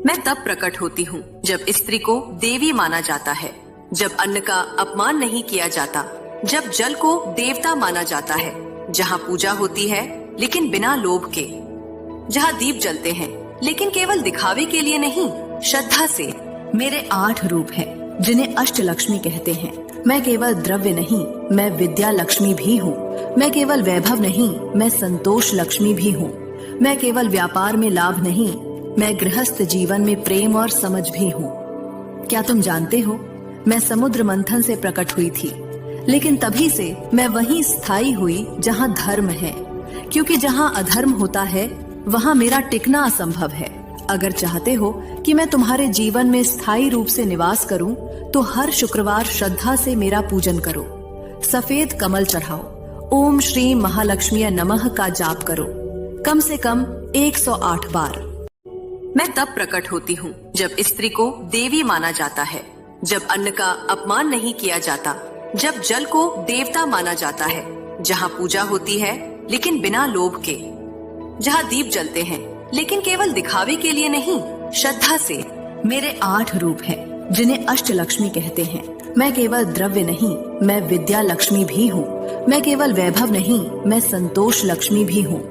मैं तब प्रकट होती हूँ जब स्त्री को देवी माना जाता है, जब अन्न का अपमान नहीं किया जाता, जब जल को देवता माना जाता है, जहाँ पूजा होती है लेकिन बिना लोभ के, जहाँ दीप जलते हैं लेकिन केवल दिखावे के लिए नहीं, श्रद्धा से। मेरे 8 रूप हैं जिन्हें अष्ट लक्ष्मी कहते हैं। मैं केवल द्रव्य नहीं, मैं विद्या लक्ष्मी भी हूँ। मैं केवल वैभव नहीं, मैं संतोष लक्ष्मी भी हूँ। मैं केवल व्यापार में लाभ नहीं, मैं गृहस्थ जीवन में प्रेम और समझ भी हूँ। क्या तुम जानते हो, मैं समुद्र मंथन से प्रकट हुई थी, लेकिन तभी से मैं वहीं स्थायी हुई जहाँ धर्म है, क्योंकि जहाँ अधर्म होता है वहाँ मेरा टिकना असंभव है। अगर चाहते हो कि मैं तुम्हारे जीवन में स्थायी रूप से निवास करूं, तो हर शुक्रवार श्रद्धा से मेरा पूजन करो, सफेद कमल चढ़ाओ, ओम श्री महालक्ष्मी नमः का जाप करो, कम से कम 108 बार। मैं तब प्रकट होती हूँ जब स्त्री को देवी माना जाता है, जब अन्न का अपमान नहीं किया जाता, जब जल को देवता माना जाता है, जहाँ पूजा होती है लेकिन बिना लोभ के, जहाँ दीप जलते हैं लेकिन केवल दिखावे के लिए नहीं, श्रद्धा से। मेरे 8 रूप हैं जिन्हें अष्ट लक्ष्मी कहते हैं। मैं केवल द्रव्य नहीं, मैं विद्या लक्ष्मी भी हूँ। मैं केवल वैभव नहीं, मैं संतोष लक्ष्मी भी हूँ।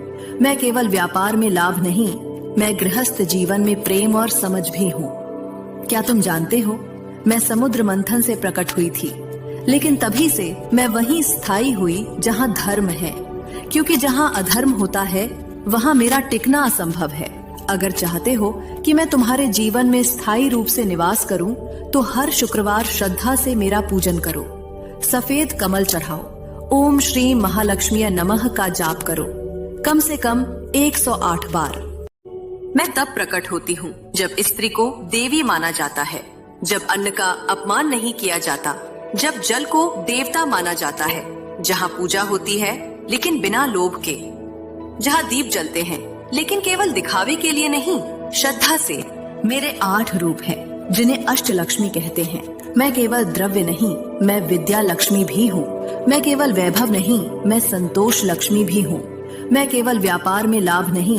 मैं केवल व्यापार में लाभ नहीं, मैं गृहस्थ जीवन में प्रेम और समझ भी हूँ। क्या तुम जानते हो, मैं समुद्र मंथन से प्रकट हुई थी, लेकिन तभी से मैं वहीं स्थायी हुई जहाँ धर्म है, क्योंकि जहाँ अधर्म होता है वहाँ मेरा टिकना असंभव है। अगर चाहते हो कि मैं तुम्हारे जीवन में स्थायी रूप से निवास करूं, तो हर शुक्रवार श्रद्धा से मेरा पूजन करो, सफेद कमल चढ़ाओ, ओम श्री महालक्ष्मी नमः का जाप करो, कम से कम 108 बार। मैं तब प्रकट होती हूँ जब स्त्री को देवी माना जाता है, जब अन्न का अपमान नहीं किया जाता, जब जल को देवता माना जाता है, जहाँ पूजा होती है लेकिन बिना लोभ के, जहाँ दीप जलते हैं लेकिन केवल दिखावे के लिए नहीं, श्रद्धा से। मेरे 8 रूप हैं जिन्हें अष्ट लक्ष्मी कहते हैं। मैं केवल द्रव्य नहीं, मैं विद्या लक्ष्मी भी हूँ। मैं केवल वैभव नहीं, मैं संतोष लक्ष्मी भी हूँ। मैं केवल व्यापार में लाभ नहीं,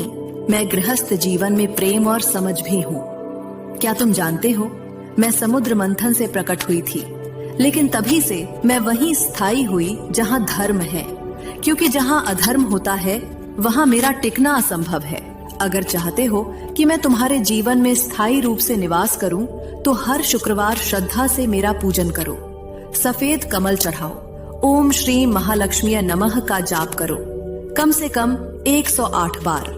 मैं गृहस्थ जीवन में प्रेम और समझ भी हूँ। क्या तुम जानते हो, मैं समुद्र मंथन से प्रकट हुई थी, लेकिन तभी से मैं वहीं स्थायी हुई जहाँ धर्म है, क्योंकि जहाँ अधर्म होता है वहाँ मेरा टिकना असंभव है। अगर चाहते हो कि मैं तुम्हारे जीवन में स्थायी रूप से निवास करूं, तो हर शुक्रवार श्रद्धा से मेरा पूजन करो, सफेद कमल चढ़ाओ, ओम श्री महालक्ष्मी नमः का जाप करो, कम से कम 108 बार।